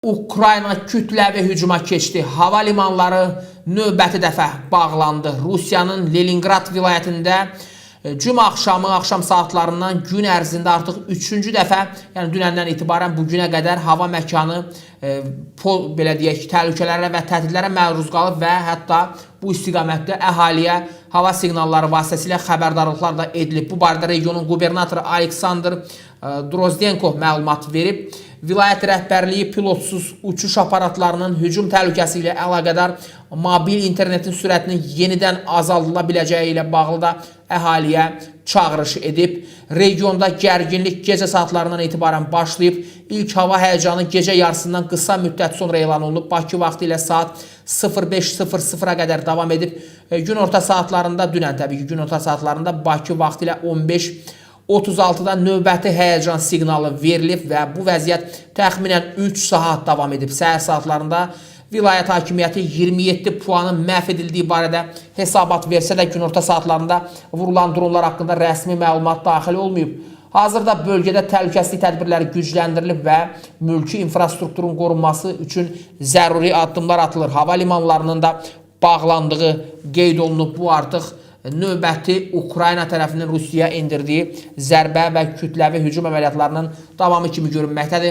Ukrayna kütləvi hücuma keçdi. Hava limanları növbəti dəfə bağlandı. Rusiyanın Leningrad vilayətində cümə axşam saatlarından gün ərzində artıq 3-cü dəfə, yəni dünəndən etibarən bu günə qədər hava məkanı belə deyək, təhlükələrə və təhdidlərə məruz qalıb və hətta bu istiqamətdə əhaliyə hava siqnalları vasitəsilə xəbərdarlıqlar da edilib. Bu barədə regionun qubernatoru Aleksandr Drozdenko məlumat verib. Vilayət rəhbərliyi pilotsuz uçuş aparatlarının hücum təhlükəsi ilə əlaqədar mobil internetin sürətinin yenidən azaldıla biləcəyi ilə bağlı da əhaliyə çağırış edib. Regionda gərginlik gecə saatlarından etibarən başlayıb. İlk hava həyəcanı gecə yarısından qısa müddət sonra elan olunub. Bakı vaxtı ilə saat 05:00-a qədər davam edib. Gün orta saatlarında, dünən təbii ki, gün orta saatlarında Bakı vaxtı ilə 15:36-da növbəti həyəcan siqnalı verilib və bu vəziyyət təxminən 3 saat davam edib. Səhər saatlarında vilayət hakimiyyəti 27 puanın məhv edildiyi barədə hesabat versə də günorta saatlarında vurulan dronlar haqqında rəsmi məlumat daxil olmayıb. Hazırda bölgədə təhlükəsizlik tədbirləri gücləndirilib və mülki infrastrukturun qorunması üçün zəruri addımlar atılır. Hava limanlarının da bağlandığı qeyd olunub. Bu artıq növbəti Ukrayna tərəfindən Rusiyaya endirdiyi zərbə və kütləvi hücum əməliyyatlarının davamı kimi görünməkdədir.